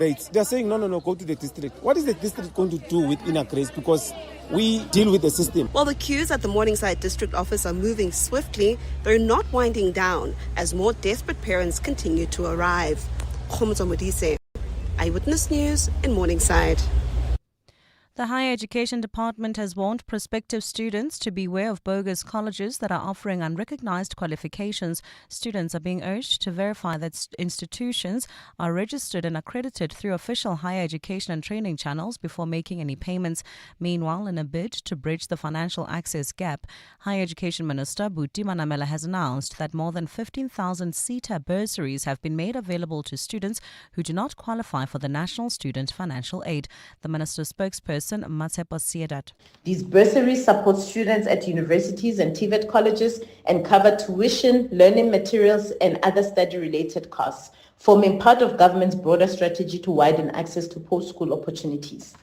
rates. They're saying, no, go to the district. What is the district going to do with inner grace? Because we deal with the system. While the queues at the Morningside district office are moving swiftly, they're not winding down as more desperate parents continue to arrive. Khomzo Modise, Eyewitness News in Morningside. The Higher Education Department has warned prospective students to beware of bogus colleges that are offering unrecognized qualifications. Students are being urged to verify that institutions are registered and accredited through official higher education and training channels before making any payments. Meanwhile, in a bid to bridge the financial access gap, Higher Education Minister Buti Manamela has announced that more than 15,000 SETA bursaries have been made available to students who do not qualify for the National Student Financial Aid. The minister's spokesperson These bursaries support students at universities and TVET colleges and cover tuition, learning materials and other study-related costs, forming part of government's broader strategy to widen access to post-school opportunities.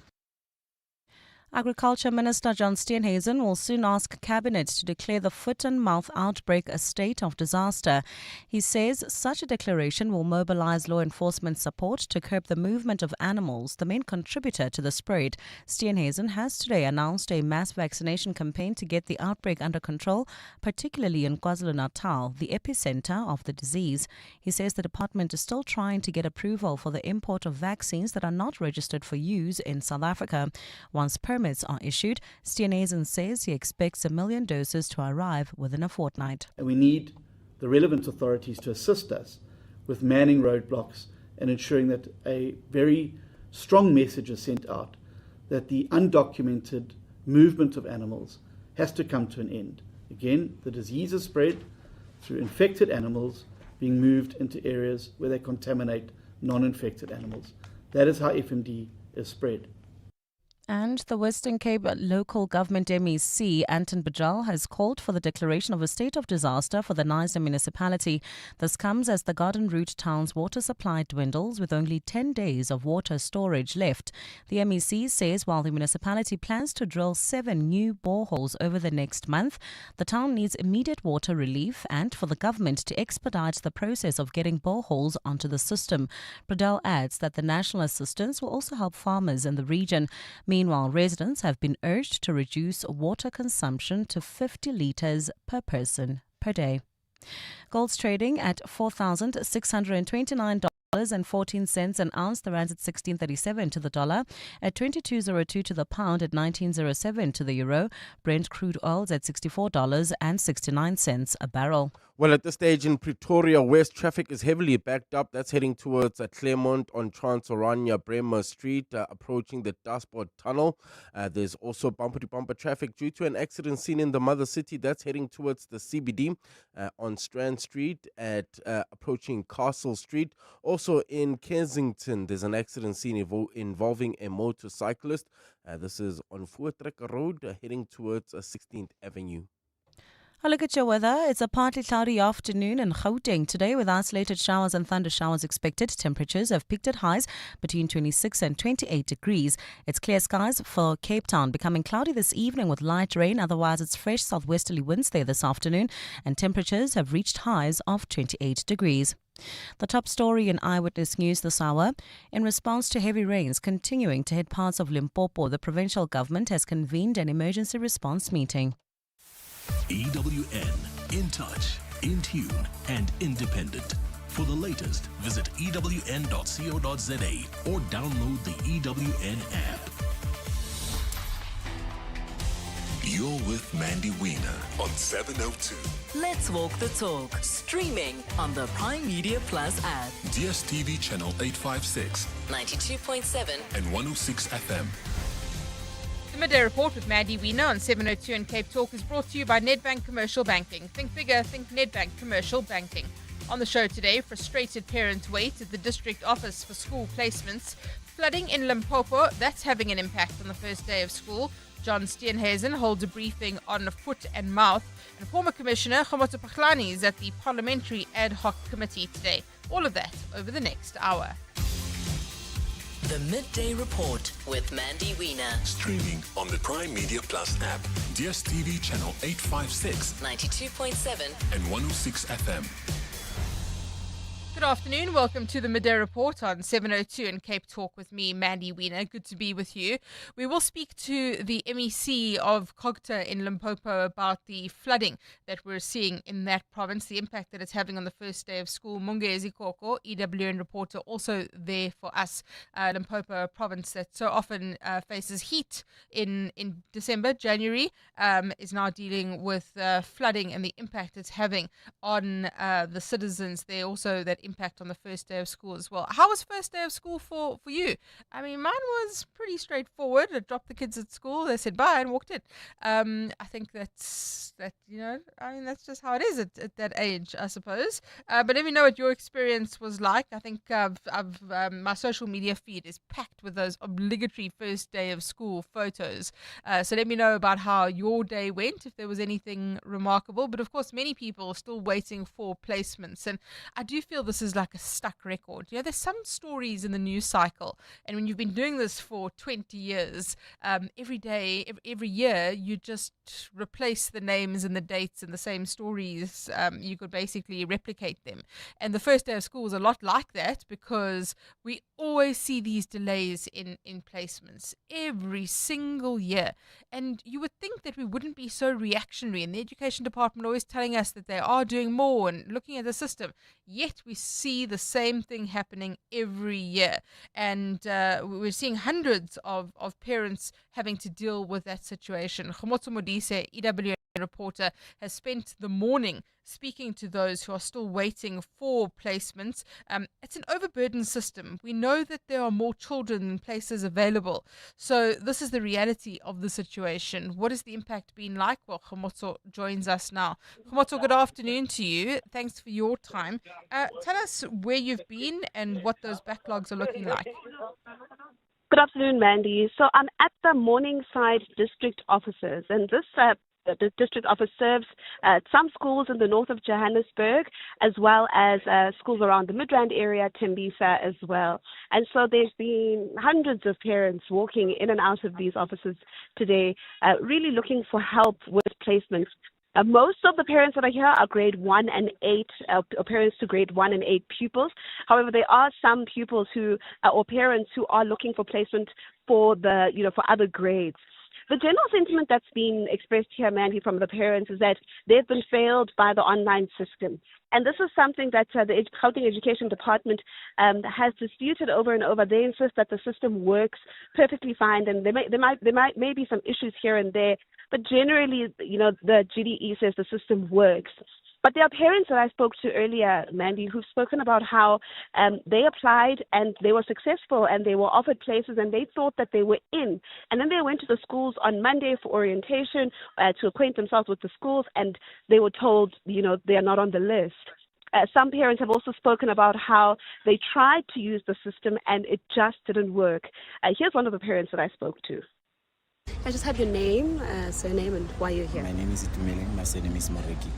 Agriculture Minister John Steenhuisen will soon ask Cabinet to declare the foot-and-mouth outbreak a state of disaster. He says such a declaration will mobilize law enforcement support to curb the movement of animals, the main contributor to the spread. Steenhuisen has today announced a mass vaccination campaign to get the outbreak under control, particularly in KwaZulu-Natal, the epicenter of the disease. He says the department is still trying to get approval for the import of vaccines that are not registered for use in South Africa. Once permits are issued, Steenhuisen says he expects 1 million doses to arrive within a fortnight. And we need the relevant authorities to assist us with manning roadblocks and ensuring that a very strong message is sent out that the undocumented movement of animals has to come to an end. Again, the disease is spread through infected animals being moved into areas where they contaminate non-infected animals. That is how FMD is spread. And the Western Cape local government MEC, Anton Bajal, has called for the declaration of a state of disaster for the Knysna municipality. This comes as the Garden Route town's water supply dwindles with only 10 days of water storage left. The MEC says while the municipality plans to drill 7 new boreholes over the next month, the town needs immediate water relief and for the government to expedite the process of getting boreholes onto the system. Bajal adds that the national assistance will also help farmers in the region. Meanwhile, residents have been urged to reduce water consumption to 50 litres per person per day. Gold's trading at $4,629.14 an ounce. The rand's at 16.37 to the dollar, at 22.02 to the pound, at 19.07 to the euro. Brent crude oil's at $64.69 a barrel. Well, at this stage in Pretoria West, traffic is heavily backed up. That's heading towards Claremont on Trans-Orania Bremer Street, approaching the Dashboard Tunnel. There's also bumper-to-bumper traffic due to an accident seen in the Mother City. That's heading towards the CBD on Strand Street at approaching Castle Street. Also in Kensington, there's an accident seen involving a motorcyclist. This is on Voortrekker Road, heading towards 16th Avenue. A look at your weather. It's a partly cloudy afternoon in Gauteng today with isolated showers and thunder showers expected. Temperatures have peaked at highs between 26 and 28 degrees. It's clear skies for Cape Town, becoming cloudy this evening with light rain. Otherwise, it's fresh southwesterly winds there this afternoon and temperatures have reached highs of 28 degrees. The top story in Eyewitness News this hour. In response to heavy rains continuing to hit parts of Limpopo, the provincial government has convened an emergency response meeting. EWN, in touch, in tune, and independent. For the latest, visit ewn.co.za or download the EWN app. You're with Mandy Wiener on 702. Let's walk the talk. Streaming on the Prime Media Plus app. DSTV channel 856, 92.7 and 106 FM. The Midday Report with Mandy Wiener on 702 and Cape Talk is brought to you by Nedbank Commercial Banking. Think bigger, think Nedbank Commercial Banking. On the show today, frustrated parents wait at the district office for school placements. Flooding in Limpopo, that's having an impact on the first day of school. John Steenhuisen holds a briefing on foot and mouth. And former Commissioner Khomotso Pakhlani is at the Parliamentary Ad Hoc Committee today. All of that over the next hour. The Midday Report with Mandy Wiener. Streaming on the Prime Media Plus app, DSTV channel 856, 92.7 and 106 FM. Good afternoon. Welcome to the Midday Report on 702 in Cape Talk with me, Mandy Wiener. Good to be with you. We will speak to the MEC of Cogta in Limpopo about the flooding that we're seeing in that province, the impact that it's having on the first day of school. Mungezi Koko, EWN reporter, also there for us. Limpopo, a province that so often faces heat in December, January, is now dealing with flooding and the impact it's having on the citizens there. Also, that impact on the first day of school as well. How was first day of school for you? I mean, mine was pretty straightforward. I dropped the kids at school, they said bye and walked in. I think that's just how it is at that age, I suppose. But let me know what your experience was like. I think my social media feed is packed with those obligatory first day of school photos. So let me know about how your day went, if there was anything remarkable. But of course, many people are still waiting for placements. And I do feel this is like a stuck record. You know, there's some stories in the news cycle, and when you've been doing this for 20 years, every day, every year, you just replace the names and the dates and the same stories. You could basically replicate them. And the first day of school is a lot like that, because we always see these delays in placements every single year. And you would think that we wouldn't be so reactionary, and the education department always telling us that they are doing more and looking at the system. Yet we see the same thing happening every year. And we're seeing hundreds of parents having to deal with that situation. Khomotso Modise, EWN reporter, has spent the morning speaking to those who are still waiting for placements. It's an overburdened system. We know that there are more children than places available. So this is the reality of the situation. What has the impact been like? Well, Khomotso joins us now. Khomotso, good afternoon to you. Thanks for your time. Tell us where you've been and what those backlogs are looking like. Good afternoon, Mandy. So I'm at the Morningside district offices, and the district office serves some schools in the north of Johannesburg, as well as schools around the Midrand area, Tembisa as well. And so there's been hundreds of parents walking in and out of these offices today, really looking for help with placements. Most of the parents that are here are grade 1 and 8, or parents to grade 1 and 8 pupils. However, there are some pupils who, or parents who are looking for placement for for other grades. The general sentiment that's been expressed here, Mandy, from the parents is that they've been failed by the online system. And this is something that the Gauteng Education Department has disputed over and over. They insist that the system works perfectly fine, and there may be some issues here and there, but generally, the GDE says the system works. But there are parents that I spoke to earlier, Mandy, who've spoken about how they applied and they were successful and they were offered places and they thought that they were in. And then they went to the schools on Monday for orientation to acquaint themselves with the schools, and they were told, they are not on the list. Some parents have also spoken about how they tried to use the system and it just didn't work. Here's one of the parents that I spoke to. I just have your name, surname, and why you're here. My name is Itumele. My surname is Moreki.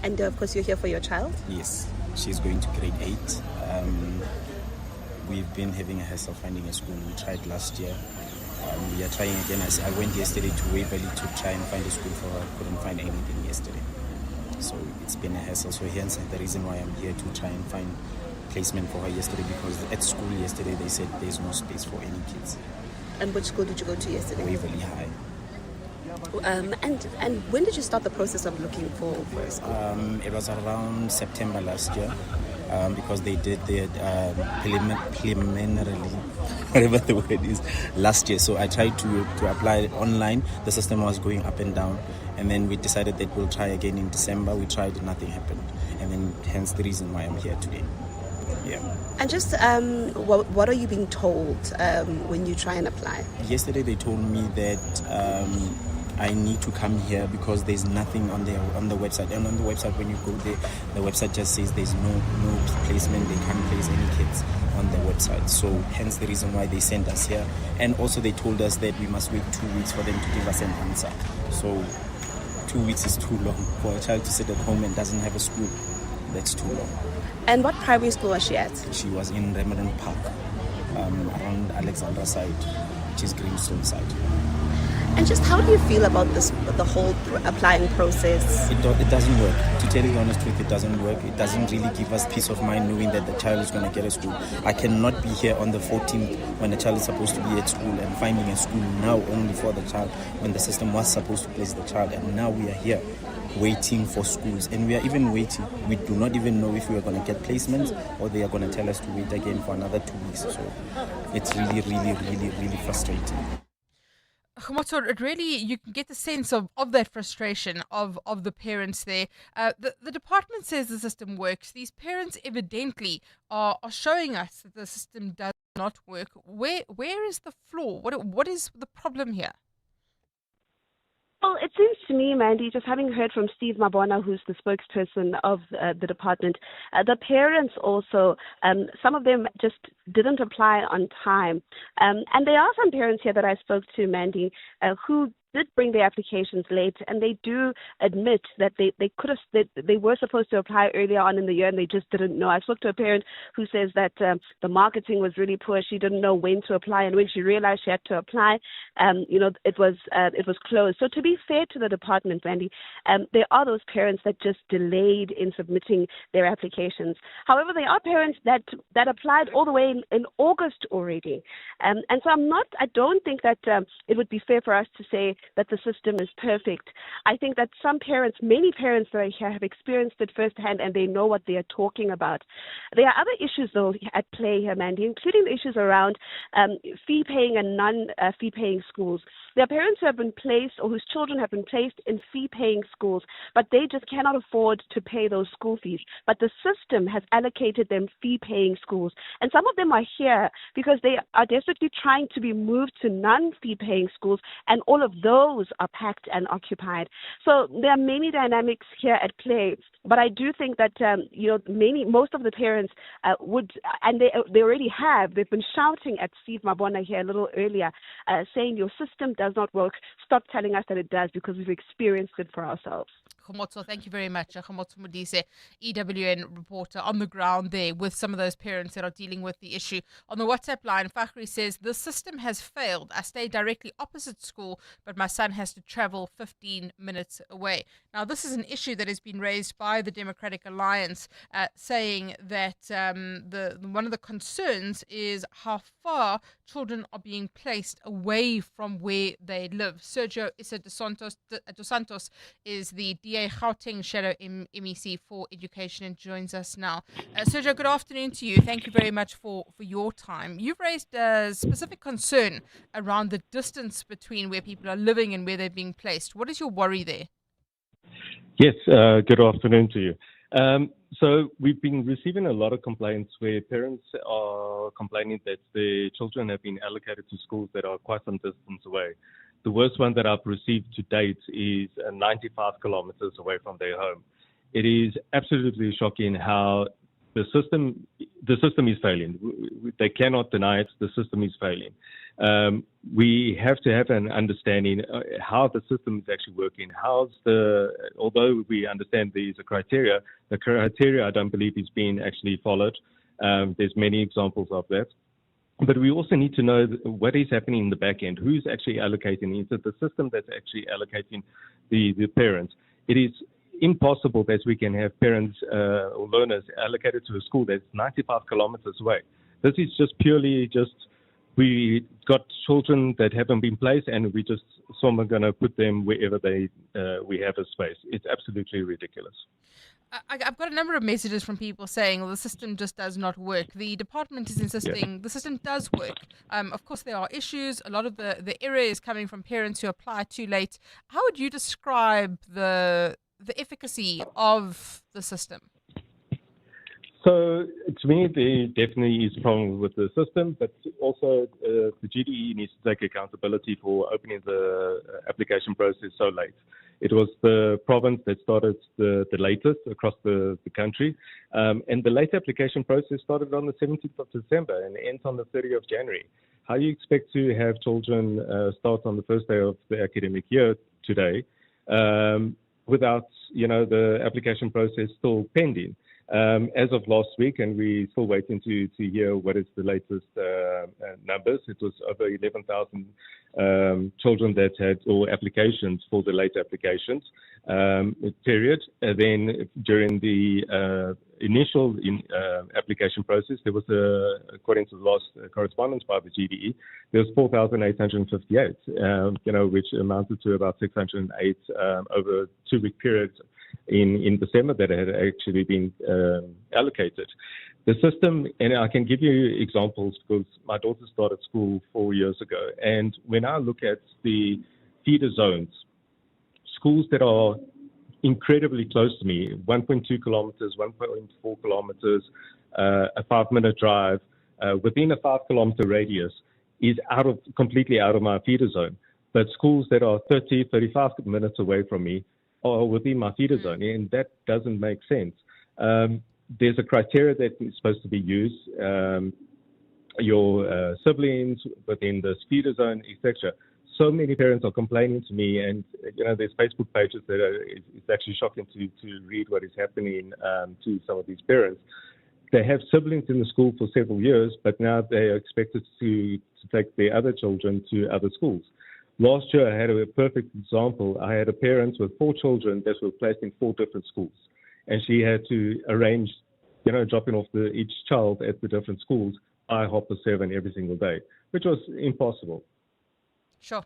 And of course, you're here for your child? Yes, she's going to grade 8. We've been having a hassle finding a school. We tried last year. We are trying again. I went yesterday to Waverley to try and find a school for her. Couldn't find anything yesterday. So it's been a hassle. So hence the reason why I'm here to try and find placement for her yesterday, because at school yesterday they said there's no space for any kids. And which school did you go to yesterday? Waverley High. And when did you start the process of looking for a school? It was around September last year, because they did their preliminarily, whatever the word is, last year. So I tried to apply online. The system was going up and down, and then we decided that we'll try again in December. We tried, nothing happened, and then hence the reason why I'm here today. Yeah. And just what are you being told when you try and apply? Yesterday they told me that I need to come here because there's nothing on the website. And on the website, when you go there, the website just says there's no placement. They can't place any kids on the website. So hence the reason why they sent us here. And also they told us that we must wait 2 weeks for them to give us an answer. So 2 weeks is too long for a child to sit at home and doesn't have a school. That's too long. And what primary school was she at? She was in Remadan Park, around Alexandra side, which is Greenstone side. And just how do you feel about the whole applying process? It doesn't work. To tell you the honest truth, it doesn't work. It doesn't really give us peace of mind knowing that the child is going to get a school. I cannot be here on the 14th when the child is supposed to be at school and finding a school now only for the child when the system was supposed to place the child. And now we are here waiting for schools. And we are even waiting. We do not even know if we are going to get placements or they are going to tell us to wait again for another 2 weeks. So it's really, really, really, really frustrating. Khomotso, it really, you can get the sense of that frustration of the parents there. The department says the system works. These parents evidently are showing us that the system does not work. Where is the flaw? What is the problem here? Well, it seems to me, Mandy, just having heard from Steve Mabona, who's the spokesperson of the department, the parents also, some of them just didn't apply on time. And there are some parents here that I spoke to, Mandy, who did bring their applications late, and they do admit that they were supposed to apply earlier on in the year and they just didn't know. I spoke to a parent who says that the marketing was really poor. She didn't know when to apply, and when she realized she had to apply, it was closed. So to be fair to the department, Mandy, there are those parents that just delayed in submitting their applications. However, there are parents that applied all the way in August already, and so I don't think that it would be fair for us to say that the system is perfect. I think that many parents that are here have experienced it firsthand and they know what they are talking about. There are other issues, though, at play here, Mandy, including the issues around fee-paying and non-fee-paying schools. There are parents who have been placed or whose children have been placed in fee-paying schools, but they just cannot afford to pay those school fees. But the system has allocated them fee-paying schools. And some of them are here because they are desperately trying to be moved to non-fee-paying schools, and all of those are packed and occupied. So there are many dynamics here at play, but I do think that most of the parents would, and they already have. They've been shouting at Steve Mabona here a little earlier, saying your system does not work. Stop telling us that it does because we've experienced it for ourselves. Khomotso, thank you very much. Khomotso Modise, EWN reporter on the ground there with some of those parents that are dealing with the issue. On the WhatsApp line, Fakhri says, the system has failed. I stay directly opposite school, but my son has to travel 15 minutes away. Now, this is an issue that has been raised by the Democratic Alliance, saying that one of the concerns is how far children are being placed away from where they live. Sergio Issa dos Santos is the DA Gauteng Shadow MEC for Education and joins us now. Sergio, good afternoon to you. Thank you very much for your time. You've raised a specific concern around the distance between where people are living and where they're being placed. What is your worry there? Yes, good afternoon to you. So we've been receiving a lot of complaints where parents are complaining that their children have been allocated to schools that are quite some distance away. The worst one that I've received to date is 95 kilometers away from their home. It is absolutely shocking how the system is failing. They cannot deny it. The system is failing. We have to have an understanding how the system is actually working. Although we understand these criteria, the criteria I don't believe is being actually followed. There's many examples of that. But we also need to know what is happening in the back end. Who's actually allocating? Is it the system that's actually allocating the parents? It is impossible that we can have parents or learners allocated to a school that's 95 kilometers away. This is just purely we got children that haven't been placed and we just someone going to put them wherever we have a space. It's absolutely ridiculous. I've got a number of messages from people saying, well, the system just does not work. The department is insisting the system does work. Of course, there are issues. A lot of the error is coming from parents who apply too late. How would you describe the efficacy of the system? So to me, there definitely is a problem with the system, but also the GDE needs to take accountability for opening the application process so late. It was the province that started the latest across the country, and the late application process started on the 17th of December and ends on the 30th of January. How do you expect to have children start on the first day of the academic year today without, the application process still pending? As of last week, and we're still waiting to hear what is the latest numbers, it was over 11,000 children that had, or applications for the late applications period. And then during the initial application process, there was, according to the last correspondence by the GDE, there was 4,858, which amounted to about 608 over a 2-week period in December that had actually been allocated. The system, and I can give you examples because my daughter started school 4 years ago, and when I look at the feeder zones, schools that are incredibly close to me, 1.2 kilometers, 1.4 kilometers, a 5-minute drive, within a 5-kilometer radius is completely out of my feeder zone. But schools that are 30, 35 minutes away from me are within my feeder zone, and that doesn't make sense. There's a criteria that is supposed to be used, your siblings within the feeder zone, etc. So many parents are complaining to me, and there's Facebook pages that it's actually shocking to read what is happening to some of these parents. They have siblings in the school for several years, but now they are expected to take their other children to other schools. Last year, I had a perfect example. I had a parent with 4 children that were placed in 4 different schools, and she had to arrange, dropping off each child at the different schools by 7:30 every single day, which was impossible. Sure.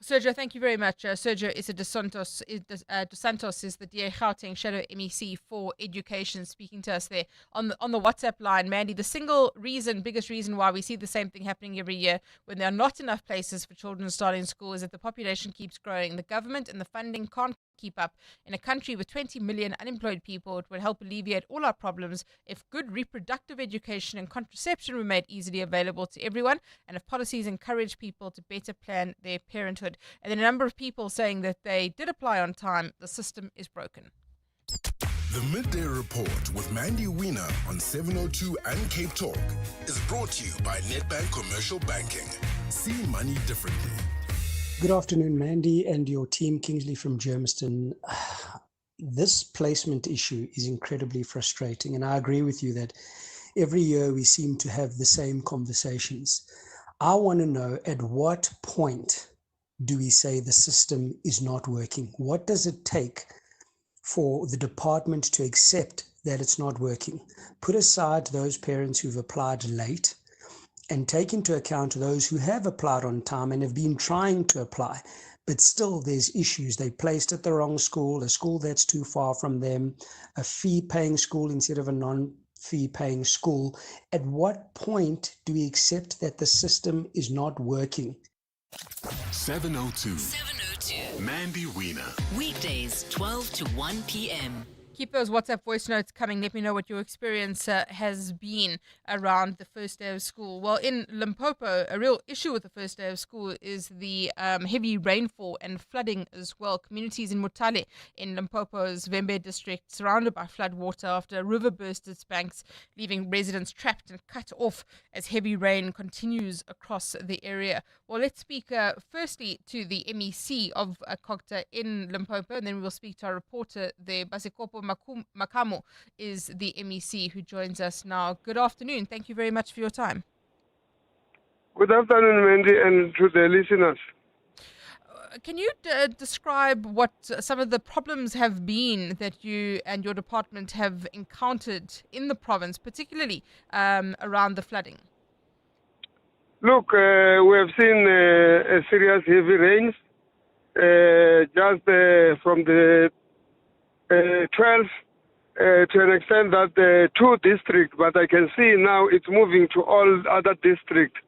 Sergio, thank you very much. Sergio dos Santos is the DA Gauteng Shadow MEC for Education, speaking to us there on the WhatsApp line. Mandy, the biggest reason why we see the same thing happening every year when there are not enough places for children starting school is that the population keeps growing. The government and the funding can't keep up. In a country with 20 million unemployed people, it would help alleviate all our problems if good reproductive education and contraception were made easily available to everyone, and if policies encourage people to better plan their parenthood. And then a number of people saying that they did apply on time. The system is broken. The Midday Report with Mandy Wiener on 702 and Cape Talk is brought to you by Nedbank Commercial Banking. See money differently. Good afternoon, Mandy and your team, Kingsley from Germiston. This placement issue is incredibly frustrating, and I agree with you that every year we seem to have the same conversations. I want to know, at what point do we say the system is not working? What does it take for the department to accept that it's not working? Put aside those parents who've applied late and take into account those who have applied on time and have been trying to apply, but still there's issues. They placed at the wrong school, a school that's too far from them, a fee-paying school instead of a non-fee-paying school. At what point do we accept that the system is not working? 702. Mandy Wiener. Weekdays, 12 to 1 p.m. Keep those WhatsApp voice notes coming. Let me know what your experience has been around the first day of school. Well, in Limpopo, a real issue with the first day of school is the heavy rainfall and flooding as well. Communities in Mutale in Limpopo's Vembe district surrounded by flood water after a river burst its banks, leaving residents trapped and cut off as heavy rain continues across the area. Well, let's speak firstly to the MEC of Kokta in Limpopo, and then we will speak to our reporter there, Basikopo Makamo is the MEC who joins us now. Good afternoon. Thank you very much for your time. Good afternoon, Mandy, and to the listeners. Can you describe what some of the problems have been that you and your department have encountered in the province, particularly around the flooding? Look, we have seen a serious heavy rains just from the 12 to an extent that 2 districts, but I can see now it's moving to all other districts.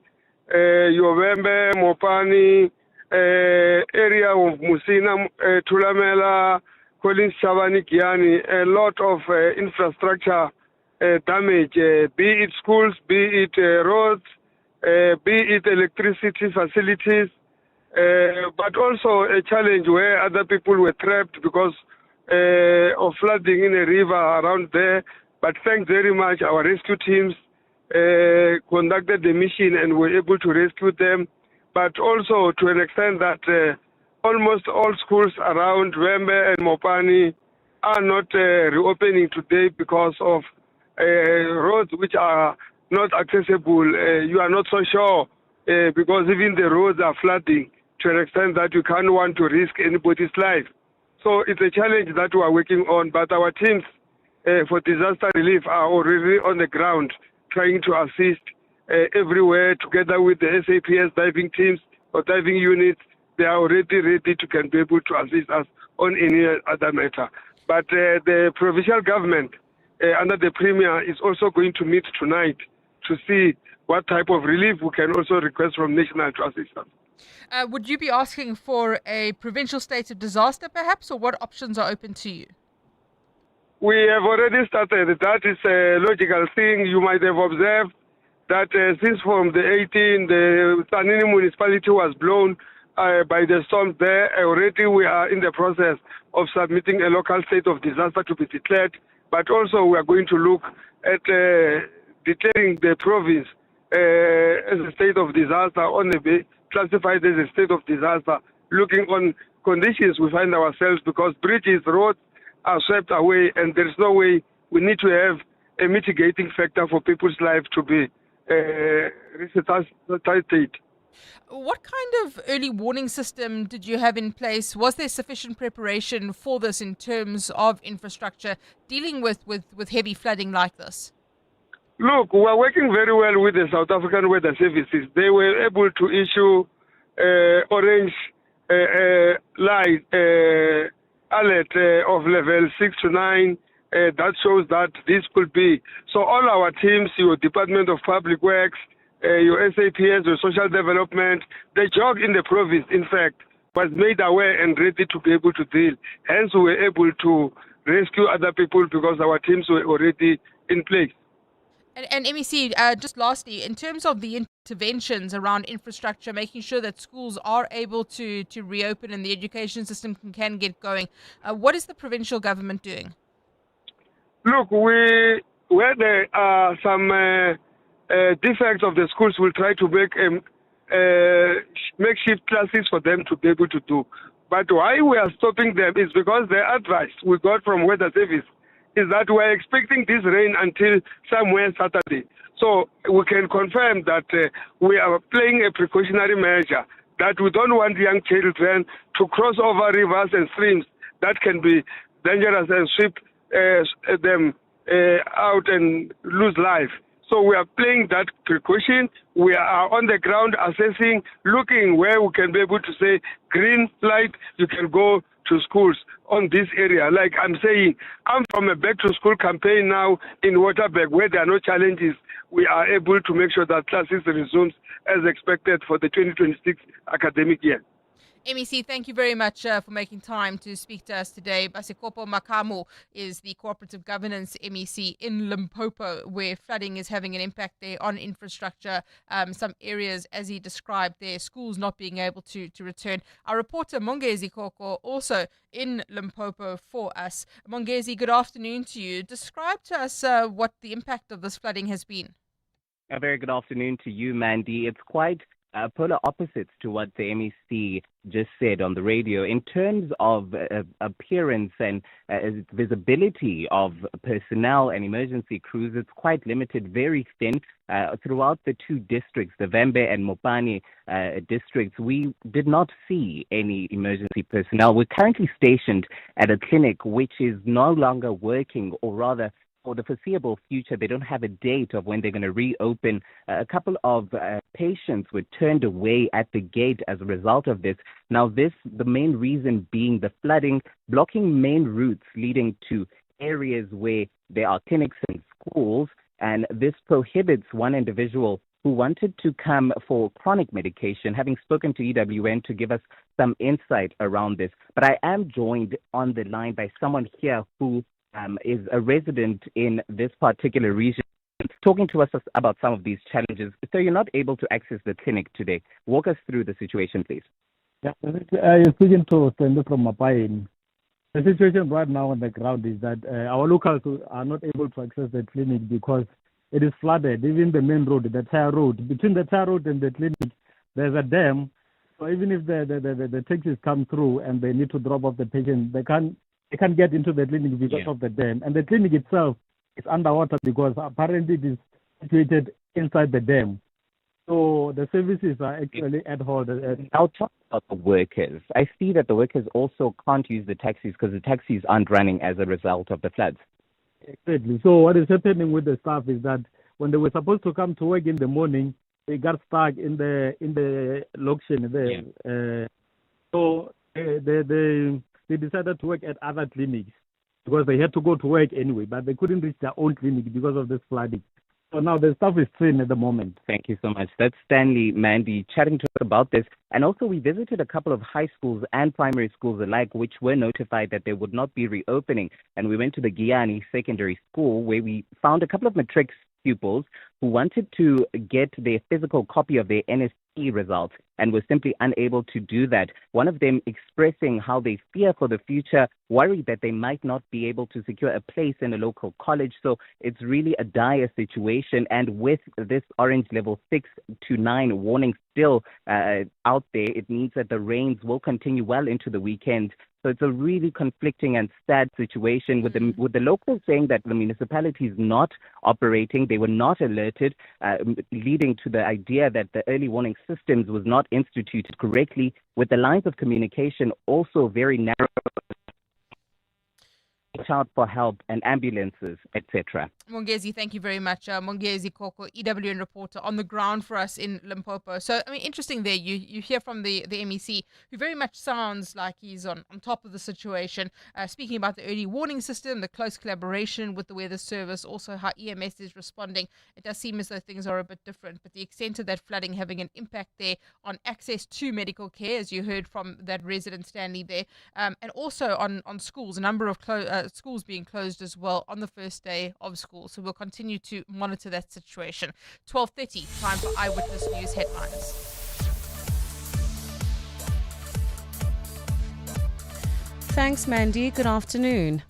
Yovembe, Mopani, area of Musina, Tulamela, Collins, Chavani, Giani, a lot of infrastructure damage, be it schools, be it roads, be it electricity facilities, but also a challenge where other people were trapped because of flooding in a river around there. But thanks very much, our rescue teams conducted the mission and were able to rescue them. But also to an extent that almost all schools around Vembe and Mopani are not reopening today because of roads which are not accessible. You are not so sure because even the roads are flooding to an extent that you can't want to risk anybody's life. So it's a challenge that we are working on, but our teams for disaster relief are already on the ground trying to assist everywhere together with the SAPS diving teams or diving units. They are already ready to can be able to assist us on any other matter. But the provincial government under the Premier is also going to meet tonight to see what type of relief we can also request from national to assist us. Would you be asking for a provincial state of disaster perhaps, or what options are open to you? We have already started. That is a logical thing. You might have observed that since from the 18th, the Tanini municipality was blown by the storm there. Already we are in the process of submitting a local state of disaster to be declared, but also we are going to look at declaring the province as a state of disaster, on the bay, classified as a state of disaster, looking on conditions we find ourselves, because bridges, roads are swept away, and there is no way. We need to have a mitigating factor for people's life to be resuscitated. What kind of early warning system did you have in place? Was there sufficient preparation for this in terms of infrastructure dealing with heavy flooding like this? Look, we are working very well with the South African Weather Services. They were able to issue orange light alert of level 6 to 9. That shows that this could be. So all our teams, your Department of Public Works, your SAPS, your Social Development, the job in the province, in fact, was made aware and ready to be able to deal. Hence, we were able to rescue other people because our teams were already in place. And MEC, just lastly, in terms of the interventions around infrastructure, making sure that schools are able to reopen and the education system can get going, what is the provincial government doing? Look, where there are some defects of the schools, we'll try to make makeshift classes for them to be able to do. But why we are stopping them is because the advice we got from Weather Service is that we're expecting this rain until somewhere Saturday. So we can confirm that we are playing a precautionary measure, that we don't want young children to cross over rivers and streams that can be dangerous and sweep them out and lose life. So we are playing that precaution. We are on the ground assessing, looking where we can be able to say, green light, you can go to schools on this area. Like I'm saying, I'm from a back to school campaign now in Waterberg, where there are no challenges. We are able to make sure that classes resumes as expected for the 2026 academic year. MEC, thank you very much for making time to speak to us today. Basikopo Makamu is the Cooperative Governance MEC in Limpopo, where flooding is having an impact there on infrastructure. Some areas, as he described, their schools not being able to return. Our reporter Mongezi Koko also in Limpopo for us. Mongezi, good afternoon to you. Describe to us what the impact of this flooding has been. A very good afternoon to you, Mandy. It's quite polar opposites to what the MEC just said on the radio. In terms of appearance and visibility of personnel and emergency crews, it's quite limited, very thin. Throughout the two districts, the Vembe and Mopani districts, we did not see any emergency personnel. We're currently stationed at a clinic which is no longer working, or rather, for the foreseeable future, they don't have a date of when they're going to reopen. A couple of patients were turned away at the gate as a result of this. Now, the main reason being the flooding, blocking main routes leading to areas where there are clinics and schools, and this prohibits one individual who wanted to come for chronic medication, having spoken to EWN to give us some insight around this. But I am joined on the line by someone here who is a resident in this particular region, talking to us about some of these challenges. So you're not able to access the clinic today. Walk us through the situation, please. Yeah, I'm speaking to Stanley from Mapain. The situation right now on the ground is that our locals are not able to access the clinic because it is flooded. Even the main road, the Tire Road, between the Tire Road and the clinic, there's a dam. So even if the taxis come through and they need to drop off the patient, they can't they can't get into the clinic because of the dam. And the clinic itself is underwater because apparently it is situated inside the dam. So the services are actually at hold. I'll talk about the workers. I see that the workers also can't use the taxis because the taxis aren't running as a result of the floods. Exactly. So what is happening with the staff is that when they were supposed to come to work in the morning, they got stuck in the location there. So they decided to work at other clinics because they had to go to work anyway, but they couldn't reach their own clinic because of this flooding. So now the staff is trained at the moment. Thank you so much. That's Stanley Mandy chatting to us about this. And also we visited a couple of high schools and primary schools alike, which were notified that they would not be reopening. And we went to the Giyani Secondary School where we found a couple of matric pupils who wanted to get their physical copy of their NSC results and were simply unable to do that. One of them expressing how they fear for the future, worried that they might not be able to secure a place in a local college. So it's really a dire situation. And with this orange level 6 to 9 warning still out there, it means that the rains will continue well into the weekend. So it's a really conflicting and sad situation with the locals saying that the municipality is not operating. They were not alerted, leading to the idea that the early warning systems was not instituted correctly, with the lines of communication also very narrow. Reach out for help and ambulances, etc. Mongezi, thank you very much. Mongezi Koko, EWN reporter on the ground for us in Limpopo. So, I mean, interesting there. You hear from the MEC, who very much sounds like he's on top of the situation, speaking about the early warning system, the close collaboration with the weather service, also how EMS is responding. It does seem as though things are a bit different, but the extent of that flooding having an impact there on access to medical care, as you heard from that resident Stanley there, and also on schools, a number of schools being closed as well on the first day of school. So we'll continue to monitor that situation. 12:30, time for Eyewitness News headlines. Thanks, Mandy. Good afternoon.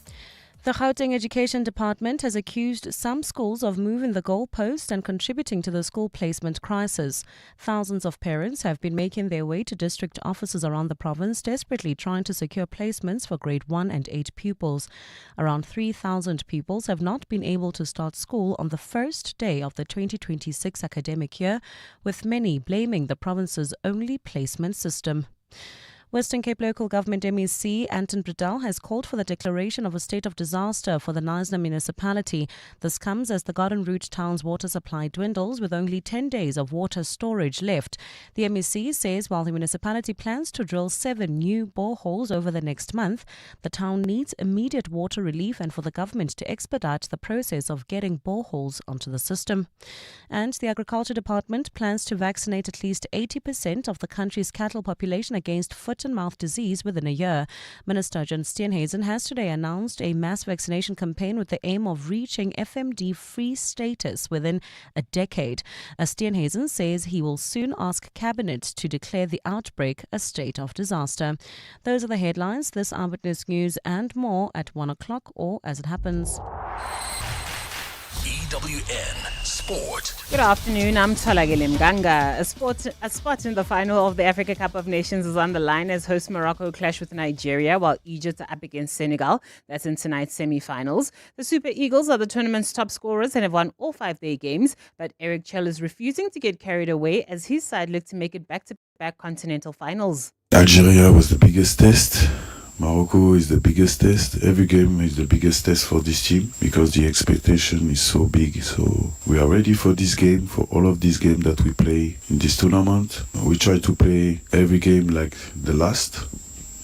The Gauteng Education Department has accused some schools of moving the goalpost and contributing to the school placement crisis. Thousands of parents have been making their way to district offices around the province, desperately trying to secure placements for grade 1 and 8 pupils. Around 3,000 pupils have not been able to start school on the first day of the 2026 academic year, with many blaming the province's only placement system. Western Cape Local Government MEC Anton Bredell has called for the declaration of a state of disaster for the Knysna municipality. This comes as the Garden Route town's water supply dwindles, with only 10 days of water storage left. The MEC says while the municipality plans to drill 7 new boreholes over the next month, the town needs immediate water relief and for the government to expedite the process of getting boreholes onto the system. And the Agriculture Department plans to vaccinate at least 80% of the country's cattle population against foot and mouth disease within a year. Minister John Steenhuisen has today announced a mass vaccination campaign with the aim of reaching FMD-free status within a decade. Steenhuisen says he will soon ask Cabinet to declare the outbreak a state of disaster. Those are the headlines. This Eyewitness News and more at 1 o'clock or as it happens. EWN Sport. Good afternoon, I'm Tolagile Mganga. A spot in the final of the Africa Cup of Nations is on the line as host Morocco clash with Nigeria, while Egypt are up against Senegal. That's in tonight's semi-finals. The Super Eagles are the tournament's top scorers and have won all 5 their games, but Eric Chell is refusing to get carried away as his side look to make it back-to-back continental finals. Algeria was the biggest test. Morocco is the biggest test. Every game is the biggest test for this team because the expectation is so big. So we are ready for this game, for all of these games that we play in this tournament. We try to play every game like the last,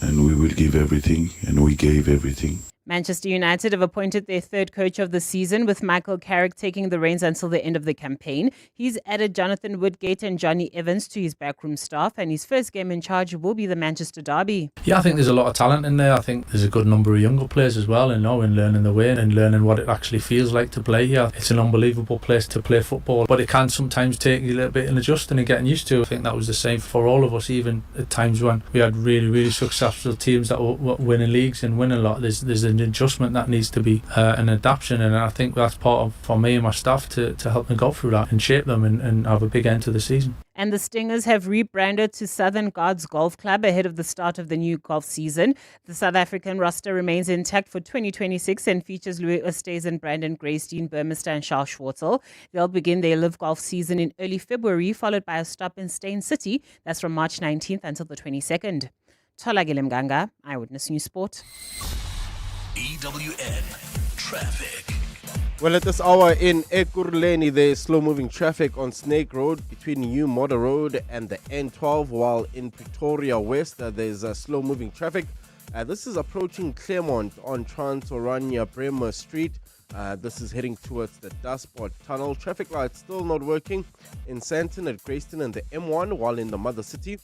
and we will give everything, and we gave everything. Manchester United have appointed their third coach of the season, with Michael Carrick taking the reins until the end of the campaign. He's added Jonathan Woodgate and Johnny Evans to his backroom staff, and his first game in charge will be the Manchester derby. Yeah, I think there's a lot of talent in there. I think there's a good number of younger players as well, in learning the way and learning what it actually feels like to play here. It's an unbelievable place to play football, but it can sometimes take you a little bit in adjusting and getting used to. I think that was the same for all of us, even at times when we had really, really successful teams that were winning leagues and winning a lot. There's an adjustment that needs to be an adaptation, and I think that's part of, for me and my staff, to help them go through that and shape them and have a big end to the season. And the Stingers have rebranded to Southern Guards Golf Club ahead of the start of the new golf season. The South African roster remains intact for 2026 and features Louis Oosthuizen, Brandon Greystein, Burmester and Charles Schwartzel. They'll begin their live golf season in early February, followed by a stop in Steyn City. That's from March 19th until the 22nd. Tolagile Mganga, Eyewitness News Sport. EWN Traffic. Well, at this hour in Ekurhuleni, there is slow-moving traffic on Snake Road between New Modder Road and the N12, while in Pretoria West, there's slow-moving traffic. This is approaching Claremont on Trans-Orania Bremer Street. This is heading towards the Dustport Tunnel. Traffic lights still not working in Sandton at Greyston and the M1, while in the Mother City,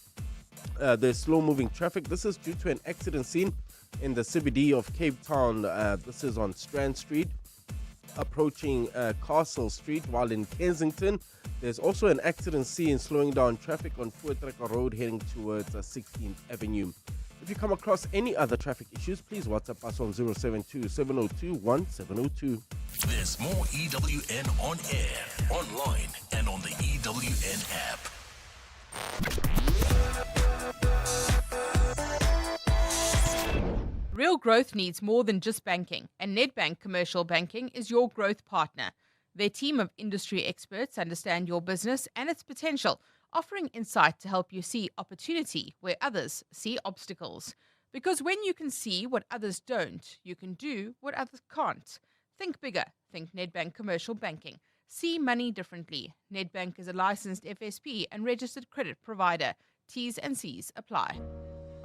there's slow-moving traffic. This is due to an accident scene in the CBD of Cape Town. This is on Strand Street, approaching Castle Street, while in Kensington there's also an accident scene slowing down traffic on Voortrekker Road heading towards 16th Avenue. If you come across any other traffic issues, please WhatsApp us on 072-702-1702. There's more EWN on air, online, and on the EWN app. Real growth needs more than just banking, and Nedbank Commercial Banking is your growth partner. Their team of industry experts understand your business and its potential, offering insight to help you see opportunity where others see obstacles. Because when you can see what others don't, you can do what others can't. Think bigger. Think Nedbank Commercial Banking. See money differently. Nedbank is a licensed FSP and registered credit provider. T's and C's apply.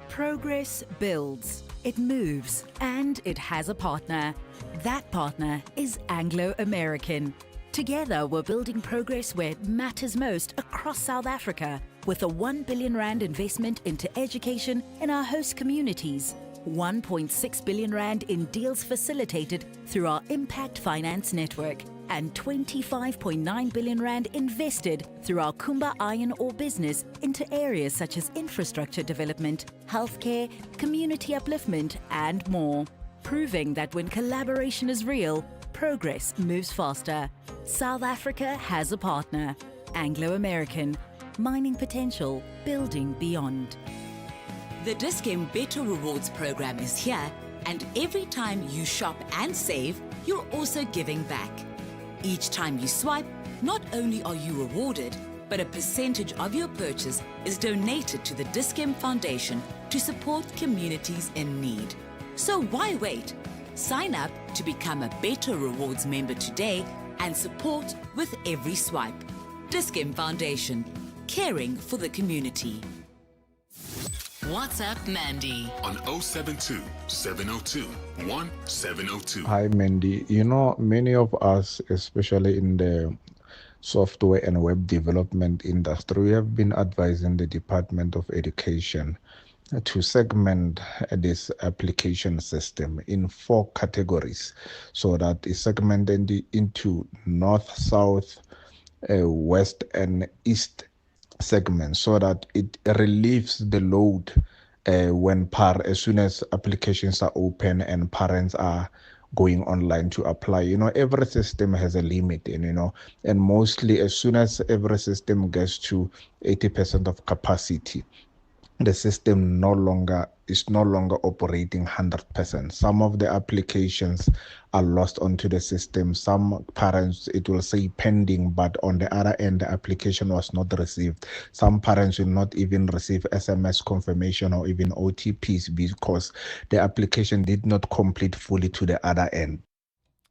Progress builds, it moves, and it has a partner. That partner is Anglo-American. Together, we're building progress where it matters most across South Africa, with a 1 billion rand investment into education in our host communities, 1.6 billion rand in deals facilitated through our Impact Finance Network, and 25.9 billion rand invested through our Kumba iron ore business into areas such as infrastructure development, healthcare, community upliftment, and more. Proving that when collaboration is real, progress moves faster. South Africa has a partner. Anglo-American. Mining potential, building beyond. The Dis-Chem Better Rewards program is here, and every time you shop and save, you're also giving back. Each time you swipe, not only are you rewarded, but a percentage of your purchase is donated to the Dis-Chem Foundation to support communities in need. So why wait? Sign up to become a Better Rewards member today and support with every swipe. Dis-Chem Foundation, caring for the community. WhatsApp Mandy on 072 702 1702. Hi, Mandy. You know, many of us, especially in the software and web development industry, we have been advising the Department of Education to segment this application system in 4 categories, so that it's segmented into north, south, west, and east segments, so that it relieves the load as soon as applications are open and parents are going online to apply. You know, every system has a limit, and mostly as soon as every system gets to 80% of capacity, the system is no longer operating 100%. Some of the applications are lost onto the system. Some parents, it will say pending, but on the other end, the application was not received. Some parents will not even receive SMS confirmation or even OTPs because the application did not complete fully to the other end.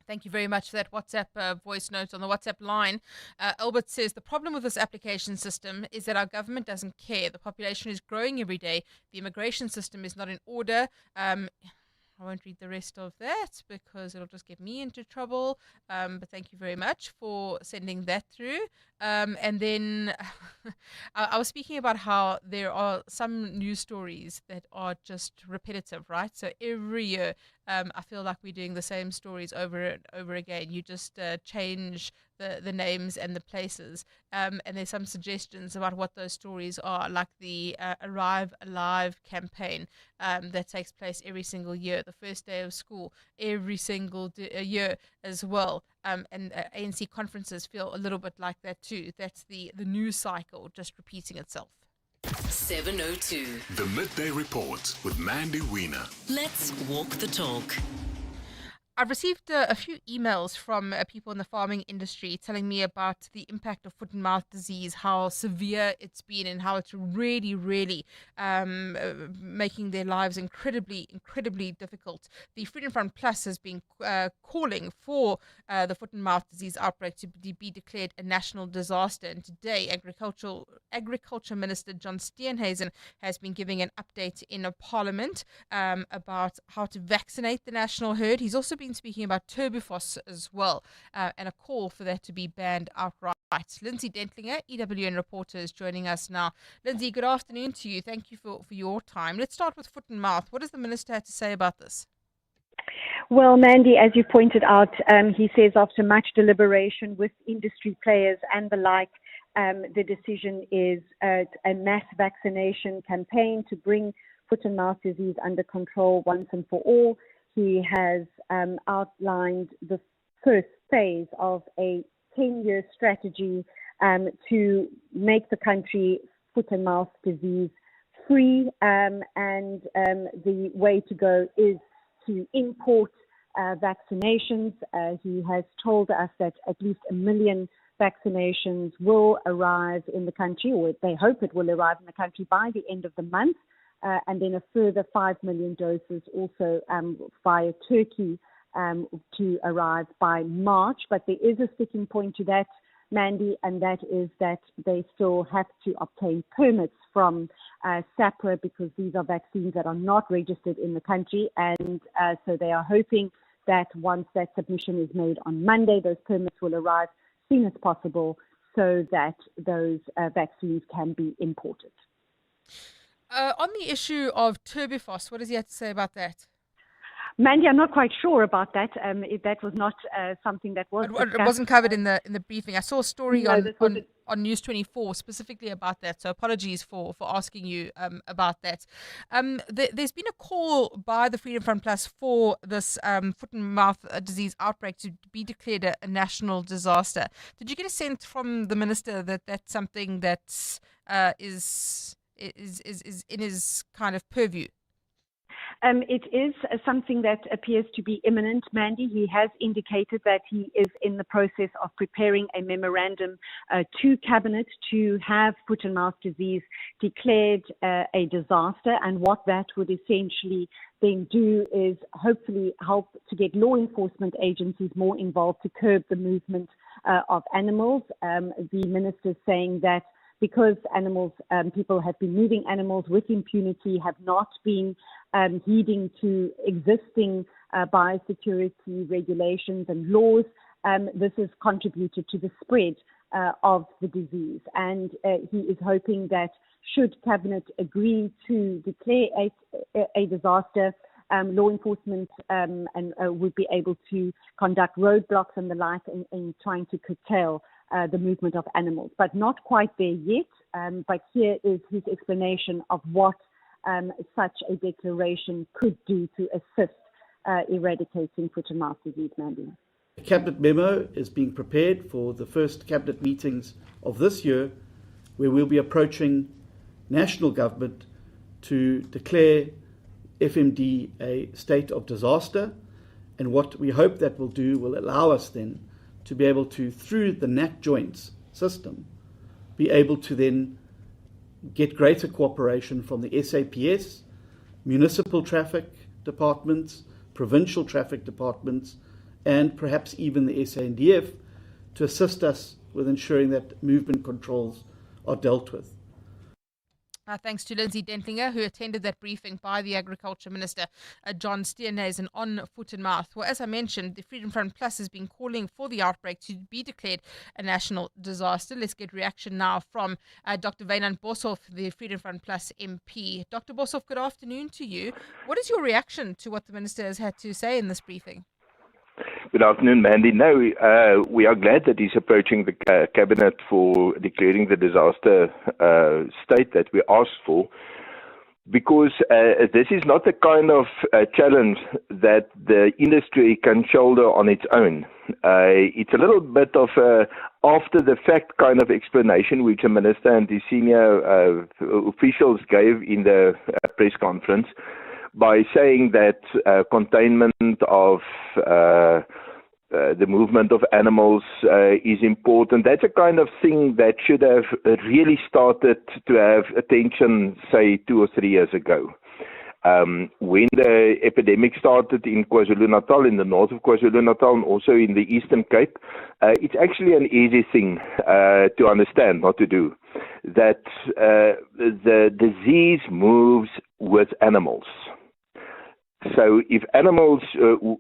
Thank you very much for that WhatsApp voice note on the WhatsApp line. Albert says, the problem with this application system is that our government doesn't care. The population is growing every day. The immigration system is not in order. I won't read the rest of that because it'll just get me into trouble. But thank you very much for sending that through. And then I was speaking about how there are some news stories that are just repetitive, right? So every year I feel like we're doing the same stories over and over again. You just change the names and the places, and there's some suggestions about what those stories are, like the Arrive Alive campaign that takes place every single year, the first day of school every single year as well. And ANC conferences feel a little bit like that too. That's the news cycle just repeating itself. 702. The Midday Report with Mandy Wiener. Let's walk the talk. I've received a few emails from people in the farming industry telling me about the impact of foot and mouth disease, how severe it's been and how it's really, really making their lives incredibly, incredibly difficult. The Freedom Front Plus has been calling for the foot and mouth disease outbreak to be declared a national disaster. And today, Agriculture Minister John Steenhuisen has been giving an update in a parliament about how to vaccinate the national herd. He's also been speaking about turbifos as well, and a call for that to be banned outright. Lindsay Dentlinger, EWN reporter, is joining us now. Lindsay, good afternoon to you. Thank you for your time. Let's start with foot and mouth. What does the minister have to say about this? Well, Mandy, as you pointed out, he says after much deliberation with industry players and the like, the decision is a mass vaccination campaign to bring foot and mouth disease under control once and for all. He has outlined the first phase of a 10-year strategy to make the country foot and mouth disease free, and the way to go is to import vaccinations. He has told us that at least 1 million vaccinations will arrive in the country, or they hope it will arrive in the country by the end of the month. And then a further 5 million doses also via Turkey to arrive by March. But there is a sticking point to that, Mandy, and that is that they still have to obtain permits from SAPRA because these are vaccines that are not registered in the country. And so they are hoping that once that submission is made on Monday, those permits will arrive as soon as possible so that those vaccines can be imported. On the issue of turbifos, what does he have to say about that? Mandy, I'm not quite sure about that. That was not something that was It wasn't covered in the briefing. I saw a story on News 24 specifically about that. So apologies for asking you about that. There's been a call by the Freedom Front Plus for this foot and mouth disease outbreak to be declared a national disaster. Did you get a sense from the minister that that's something that is in his kind of purview? It is something that appears to be imminent, Mandy. He has indicated that he is in the process of preparing a memorandum to Cabinet to have foot and mouth disease declared a disaster. And what that would essentially then do is hopefully help to get law enforcement agencies more involved to curb the movement of animals. The minister is saying that because people have been moving animals with impunity, have not been heeding to existing biosecurity regulations and laws, this has contributed to the spread of the disease. And he is hoping that should Cabinet agree to declare a disaster, law enforcement would be able to conduct roadblocks and the like in trying to curtail the movement of animals, but not quite there yet. But here is his explanation of what such a declaration could do to assist eradicating foot and mouth disease, Mandy. A cabinet memo is being prepared for the first cabinet meetings of this year, where we'll be approaching national government to declare FMD a state of disaster. And what we hope that will do will allow us then to be able to, through the NAT joints system, be able to then get greater cooperation from the SAPS, municipal traffic departments, provincial traffic departments, and perhaps even the SANDF to assist us with ensuring that movement controls are dealt with. Thanks to Lindsay Dentlinger, who attended that briefing by the Agriculture Minister, John Steenhuisen, on foot and mouth. Well, as I mentioned, the Freedom Front Plus has been calling for the outbreak to be declared a national disaster. Let's get reaction now from Dr. Wynand Boshoff, the Freedom Front Plus MP. Dr. Boshoff, good afternoon to you. What is your reaction to what the Minister has had to say in this briefing? Good afternoon, Mandy. No, we are glad that he's approaching the Cabinet for declaring the disaster state that we asked for, because this is not the kind of challenge that the industry can shoulder on its own. It's a little bit of a after-the-fact kind of explanation which the Minister and the senior officials gave in the press conference, by saying that containment of the movement of animals is important. That's a kind of thing that should have really started to have attention, say, 2 or 3 years ago. When the epidemic started in KwaZulu-Natal, in the north of KwaZulu-Natal, and also in the Eastern Cape, it's actually an easy thing to understand, not to do. That the disease moves with animals. So if animals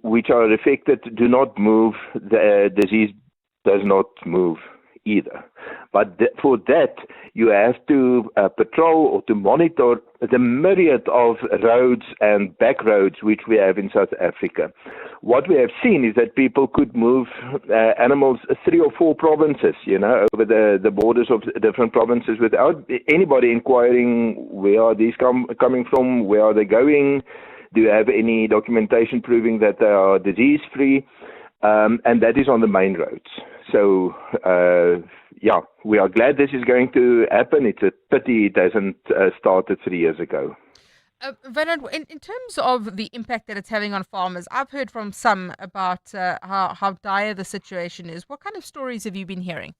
which are affected do not move, the disease does not move either. But for that, you have to patrol or to monitor the myriad of roads and back roads which we have in South Africa. What we have seen is that people could move animals 3 or 4 provinces, over the borders of different provinces without anybody inquiring where are these coming from, where are they going, do you have any documentation proving that they are disease-free? And that is on the main roads. So, we are glad this is going to happen. It's a pity it hasn't started 3 years ago. Wynand, in terms of the impact that it's having on farmers, I've heard from some about how dire the situation is. What kind of stories have you been hearing?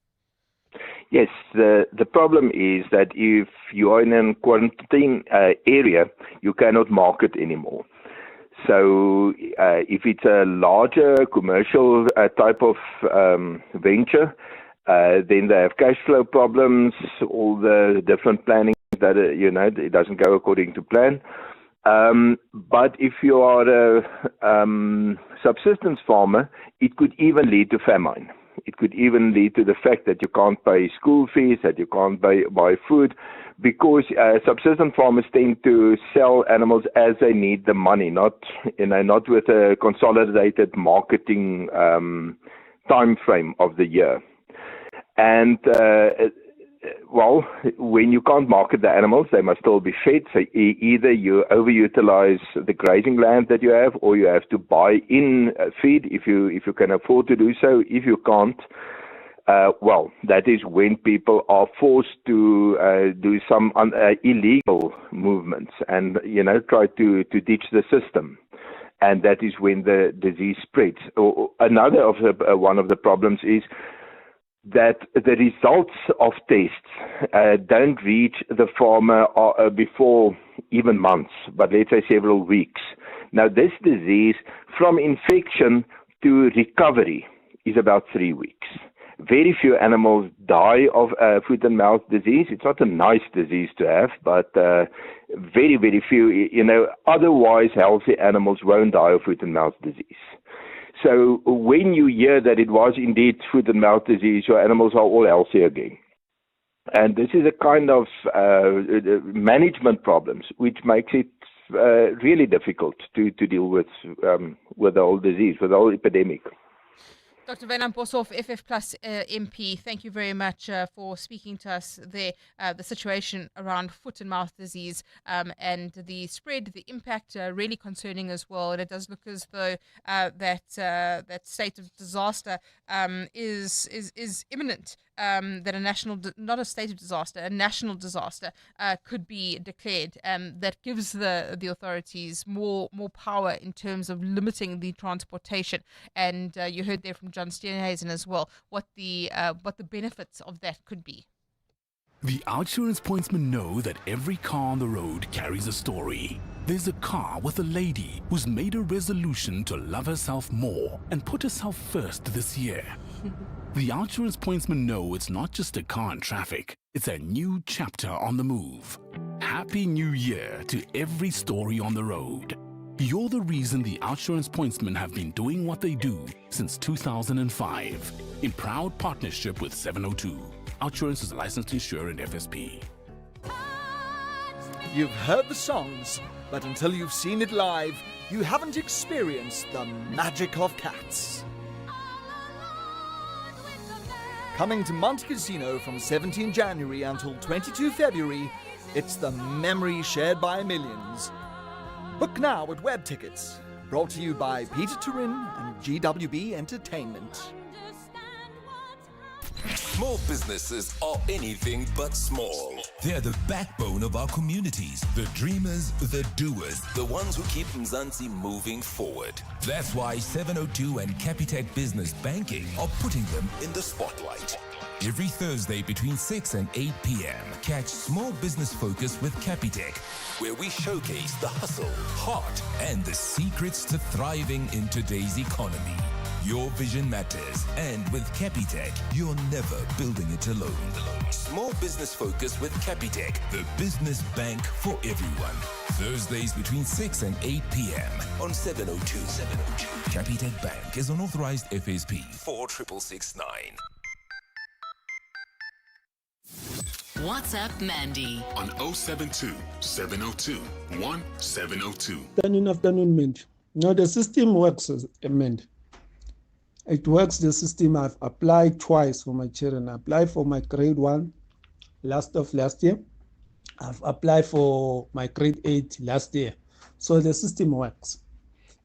Yes, the problem is that if you are in a quarantine area, you cannot market anymore. So if it's a larger commercial type of venture, then they have cash flow problems, all the different planning that, it doesn't go according to plan. But if you are a subsistence farmer, it could even lead to famine. It could even lead to the fact that you can't pay school fees, that you can't buy food, because subsistence farmers tend to sell animals as they need the money, not with a consolidated marketing time frame of the year. And when you can't market the animals, they must still be fed. So either you overutilize the grazing land that you have, or you have to buy in feed if you can afford to do so. If you can't, that is when people are forced to do some illegal movements and try to ditch the system. And that is when the disease spreads. Another one of the problems is that the results of tests don't reach the farmer before even months, but let's say several weeks. Now, this disease, from infection to recovery, is about 3 weeks. Very few animals die of foot and mouth disease. It's not a nice disease to have, but very, very few, otherwise healthy animals won't die of foot and mouth disease. So when you hear that it was indeed foot and mouth disease, your animals are all healthy again. And this is a kind of management problems, which makes it really difficult to deal with the whole disease, with the whole epidemic. Dr. Wynand Boshoff, FF Plus MP, thank you very much for speaking to us there. The situation around foot and mouth disease and the spread, the impact, really concerning as well. And it does look as though that state of disaster is imminent. That a national, not a state of disaster, a national disaster could be declared. That gives the authorities more power in terms of limiting the transportation. And you heard there from John Steenhuisen as well what the benefits of that could be. The Outsurance Pointsmen know that every car on the road carries a story. There's a car with a lady who's made a resolution to love herself more and put herself first this year. The Outsurance Pointsmen know it's not just a car in traffic, it's a new chapter on the move. Happy New Year to every story on the road. You're the reason the Outsurance Pointsmen have been doing what they do since 2005, in proud partnership with 702. Outsurance is a licensed insurer and FSP. You've heard the songs, but until you've seen it live, you haven't experienced the magic of cats. Coming to Monte Casino from 17 January until 22 February, it's the memory shared by millions. Book now at Web Tickets, brought to you by Peter Turin and GWB Entertainment. Small businesses are anything but small. They're the backbone of our communities, the dreamers, the doers, the ones who keep Mzansi moving forward. That's why 702 and Capitec Business Banking are putting them in the spotlight. Every Thursday between 6 and 8 p.m., catch Small Business Focus with Capitec, where we showcase the hustle, heart, and the secrets to thriving in today's economy. Your vision matters, and with Capitec, you're never building it alone. Small Business Focus with Capitec, the business bank for everyone. Thursdays between 6 and 8 p.m. on 702. Capitec Bank is an authorized FSP 46669. What's up, Mandy? On 072 702 1702. Afternoon, Mandy. Now the system works, Mandy. It works, the system. I've applied twice for my children. I applied for my grade 1 last year. I've applied for my grade 8 last year. So the system works.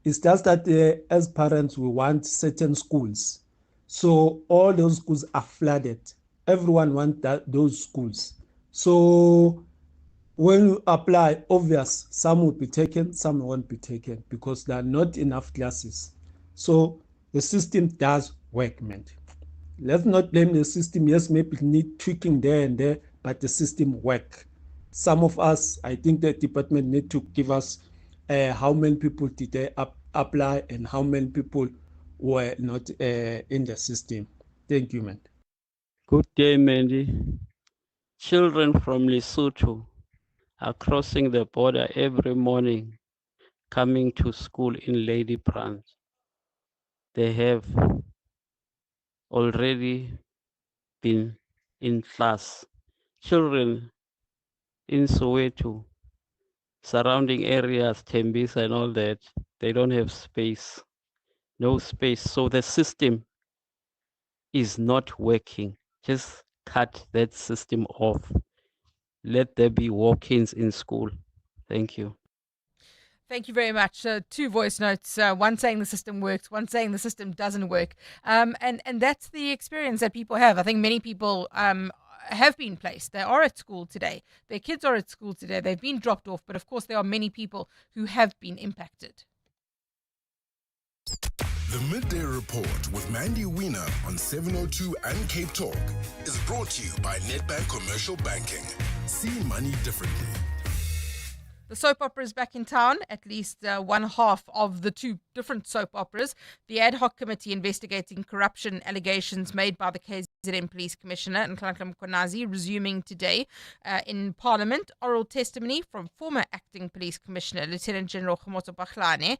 It's just that as parents, we want certain schools. So all those schools are flooded. Everyone wants those schools. So when you apply, obvious, some will be taken, some won't be taken because there are not enough classes. So the system does work, man. Let's not blame the system. Yes, maybe it need tweaking there and there, but the system work. Some of us, I think the department need to give us how many people did they apply and how many people were not in the system. Thank you, man. Good day, Mandy. Children from Lesotho are crossing the border every morning, coming to school in Lady Branch. They have already been in class. Children in Soweto, surrounding areas, Tembisa and all that, they don't have space, no space. So the system is not working. Just cut that system off. Let there be walk-ins in school. Thank you. Thank you very much. Two voice notes, one saying the system works, one saying the system doesn't work. And that's the experience that people have. I think many people have been placed. They are at school today. Their kids are at school today. They've been dropped off. But of course, there are many people who have been impacted. The Midday Report with Mandy Wiener on 702 and Cape Talk is brought to you by Nedbank Commercial Banking. See money differently. The soap opera is back in town, at least one half of the two different soap operas. The ad hoc committee investigating corruption allegations made by the KZN Police Commissioner, Nhlanhla Mkhwanazi, resuming today in Parliament. Oral testimony from former Acting Police Commissioner, Lieutenant General Khomotso Pakhlane,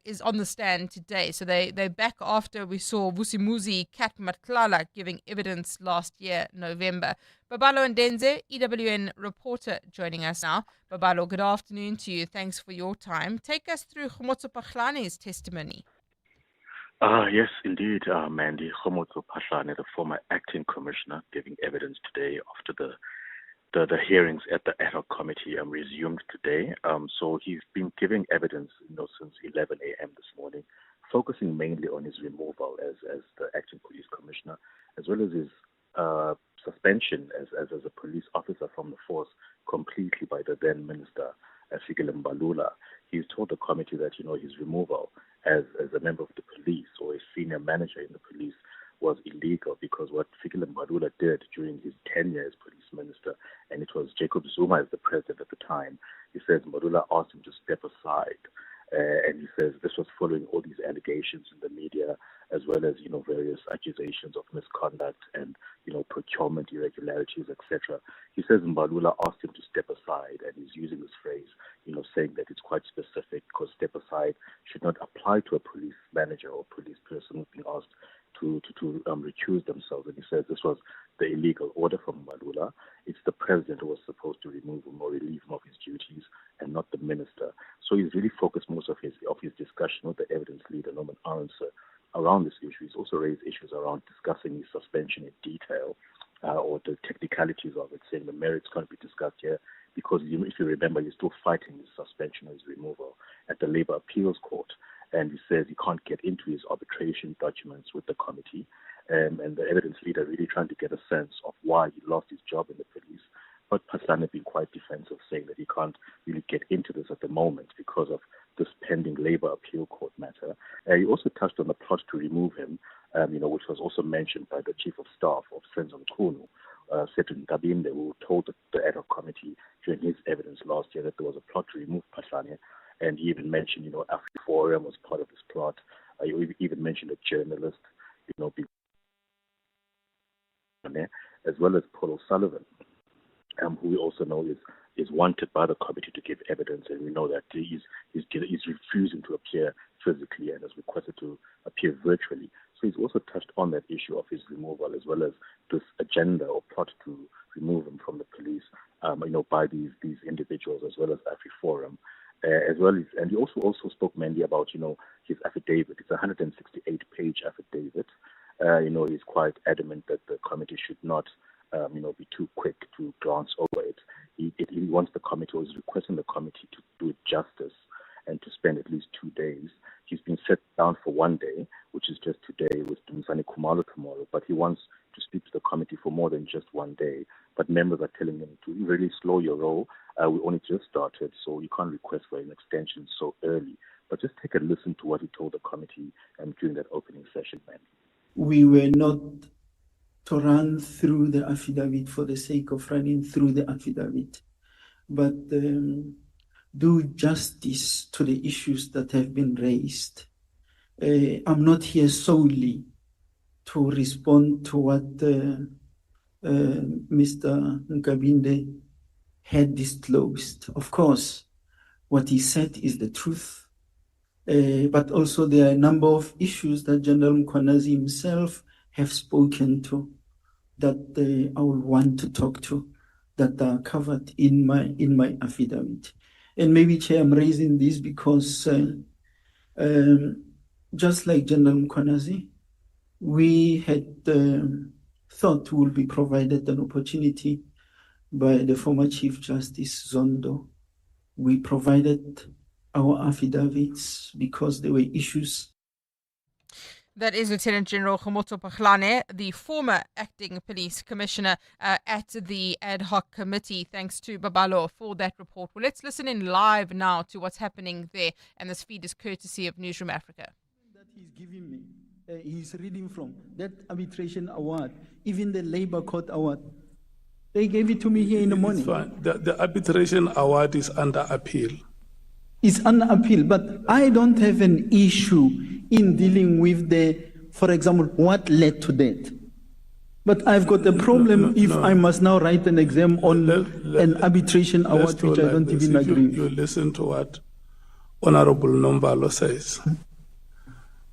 is on the stand today. So they're back after we saw Vusimuzi Kat Matlala giving evidence last year, November. Babalo Ndenze, EWN reporter, joining us now. Babalo, good afternoon to you. Thanks for your time. Take us through Khomotso Pakhlane's testimony. Yes, indeed, Mandy. Khomotso Pakhlane, the former acting commissioner, giving evidence today after the hearings at the ad hoc committee resumed today. So he's been giving evidence since 11 a.m. this morning, focusing mainly on his removal as the acting police commissioner, as well as his suspension as a police officer from the force completely by the then minister, Fikile Mbalula. He's told the committee that his removal as a member of the police or a senior manager in the police was illegal because what Fikile Mbalula did during his tenure as police minister, and it was Jacob Zuma as the president at the time, he says Mbalula asked him to step aside. And he says this was following all these allegations in the media, as well as various accusations of misconduct and procurement irregularities, etc. He says Mbalula asked him to step aside, using this phrase, saying that it's quite specific because step aside should not apply to a police manager or police person who's being asked to recuse themselves. And he says this was the illegal order from Malula. It's the president who was supposed to remove him or relieve him of his duties and not the minister. So he's really focused most of his discussion with the evidence leader, Norman Arnser, around this issue. He's also raised issues around discussing his suspension in detail or the technicalities of it, saying the merits can't be discussed here because if you remember, he's still fighting his suspension or his removal at the Labour Appeals Court. And he says he can't get into his arbitration documents with the committee. And the evidence leader really trying to get a sense of why he lost his job in the police. But Pasane being quite defensive, saying that he can't really get into this at the moment because of this pending Labour Appeal Court matter. He also touched on the plot to remove him, which was also mentioned by the Chief of Staff of Senzo Mkhunu, Setu Ntabinde, who told the ad hoc committee during his evidence last year that there was a plot to remove Pasane. And he even mentioned, AfriForum was part of this plot. He even mentioned a journalist, as well as Paul O'Sullivan, who we also know is wanted by the committee to give evidence, and we know that he's refusing to appear physically and has requested to appear virtually. So he's also touched on that issue of his removal, as well as this agenda or plot to remove him from the police, by these individuals, as well as AfriForum. And he also spoke, Mandy, about, his affidavit. It's a 168-page affidavit. He's quite adamant that the committee should not, be too quick to glance over it. He wants the committee, or is requesting the committee to do it justice and to spend at least 2 days. He's been set down for 1 day, which is just today, with Dumisani Khumalo tomorrow, but he wants to speak to the committee for more than just 1 day. But members are telling him to really slow your roll. We only just started, so you can't request for an extension so early. But just take a listen to what he told the committee during that opening session, man. We were not to run through the affidavit for the sake of running through the affidavit, but do justice to the issues that have been raised. I'm not here solely to respond to what Mr. Nkabinde had disclosed. Of course, what he said is the truth, but also there are a number of issues that General Mkhwanazi himself have spoken to that I will want to talk to, that are covered in my affidavit. And maybe, Chair, I'm raising this because just like General Mkhwanazi, we had thought we would be provided an opportunity by the former Chief Justice Zondo. We provided our affidavits because there were issues. That is Lieutenant General Khomotso Paghlane, the former acting police commissioner at the ad hoc committee. Thanks to Babalo for that report. Well, let's listen in live now to what's happening there. And this feed is courtesy of Newsroom Africa. That he's giving me, he's reading from that arbitration award, even the Labour Court award. They gave it to me here in the morning. It's fine. The arbitration award is under appeal. It's under appeal, but I don't have an issue in dealing with for example, what led to that. But I've got a problem if I must now write an exam on an arbitration award, which I don't even agree with. You listen to what Honorable Nombalo says.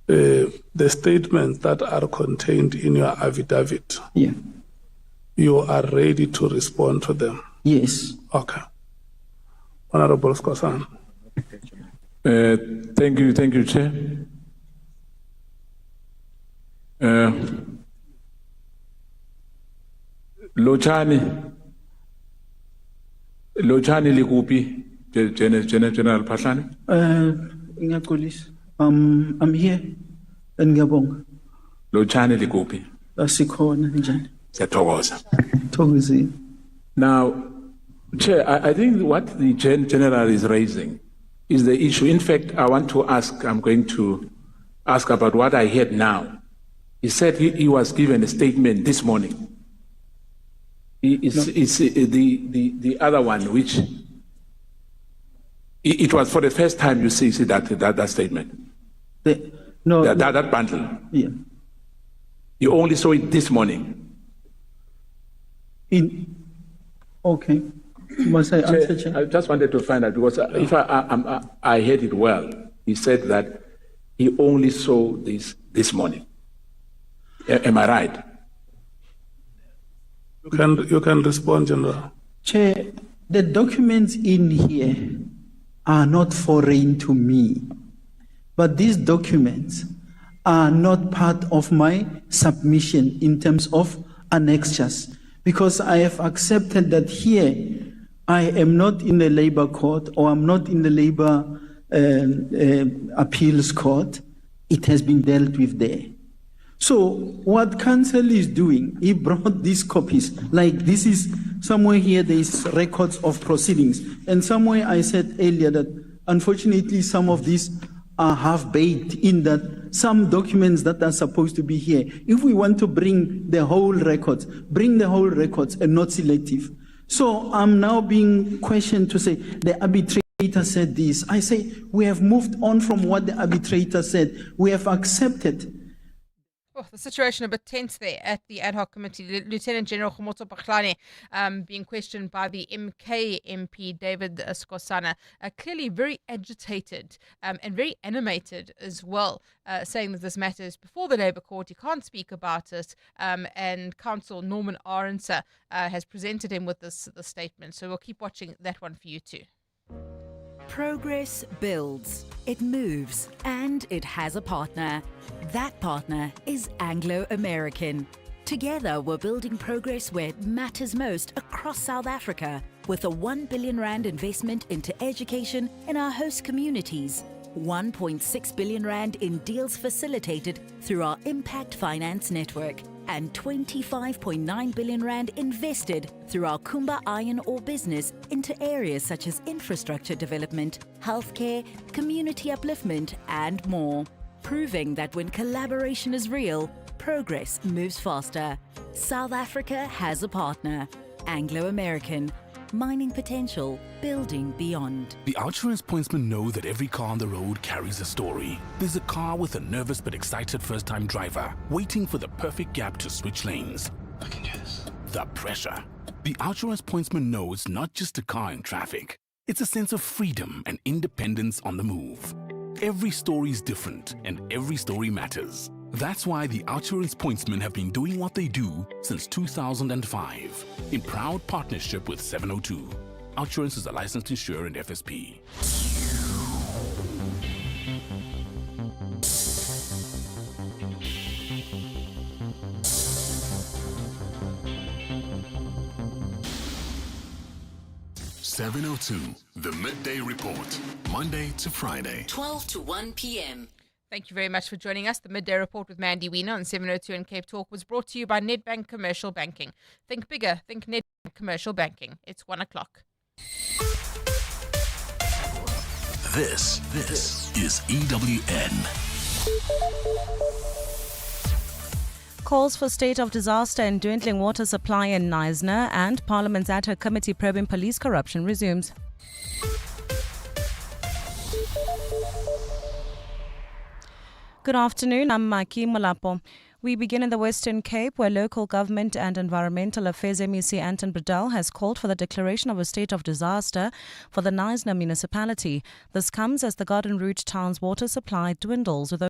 The statements that are contained in your affidavit, you are ready to respond to them? Yes. Okay. Honorable Skosan. Thank you, Chair. Lochani likupi, General Paghlane? Ngaxolisa. I'm here. Ngiyabonga. Lochani likupi? Asikhona njani? Siyathokoza. Thokozini. Now, Chair, I think what the General is raising is the issue. In fact, I'm going to ask about what I heard now. He said he was given a statement this morning. It's the other one, which it was for the first time you see that statement. That bundle. Yeah. You only saw it this morning. Okay. Must I answer, Chair? I just wanted to find out, because if I heard it well, he said that he only saw this morning. Am I right? You can respond, General. Chair, the documents in here are not foreign to me, but these documents are not part of my submission in terms of annexures, because I have accepted that here I am not in the labor court, or I'm not in the labor appeals court. It has been dealt with there. So what council is doing, he brought these copies, like this is somewhere here, there is records of proceedings. And somewhere I said earlier that unfortunately some of these are half-baked, in that some documents that are supposed to be here, if we want to bring the whole records, bring the whole records and not selective. So I'm now being questioned to say the arbitrator said this. I say we have moved on from what the arbitrator said. We have accepted. Oh, the situation a bit tense there at the ad hoc committee. Lieutenant General Khomotso Pakhlane being questioned by the MK MP David Skosana, clearly very agitated and very animated as well, saying that this matter is before the Labour Court. He can't speak about it, and Counsel Norman Aronsa has presented him with this statement. So we'll keep watching that one for you too. Progress builds, it moves, and it has a partner. That partner is Anglo-American. Together, we're building progress where it matters most across South Africa, with a R1 billion investment into education in our host communities, R1.6 billion in deals facilitated through our Impact Finance Network, and R25.9 billion invested through our Kumba iron ore business into areas such as infrastructure development, healthcare, community upliftment, and more. Proving that when collaboration is real, progress moves faster. South Africa has a partner. Anglo-American. Mining potential, building beyond. The Outsurance pointsmen know that every car on the road carries a story. There's a car with a nervous but excited first-time driver waiting for the perfect gap to switch lanes. I can do this. The pressure. The Outsurance pointsmen know it's not just a car in traffic. It's a sense of freedom and independence on the move. Every story is different, and every story matters. That's why the Outsurance pointsmen have been doing what they do since 2005, in proud partnership with 702. Outsurance is a licensed insurer and FSP. .702, the Midday Report, Monday to Friday, 12 to 1 p.m. Thank you very much for joining us. The Midday Report with Mandy Wiener on 702 and Cape Talk was brought to you by Nedbank Commercial Banking. Think bigger, think Nedbank Commercial Banking. It's 1 o'clock. This is EWN. Calls for state of disaster and dwindling water supply in Knysna, and Parliament's ad hoc committee probing police corruption resumes. Good afternoon, I'm Maki Molapo. We begin in the Western Cape, where local government and environmental affairs MEC Anton Bredell has called for the declaration of a state of disaster for the Knysna municipality. This comes as the Garden Route town's water supply dwindles, with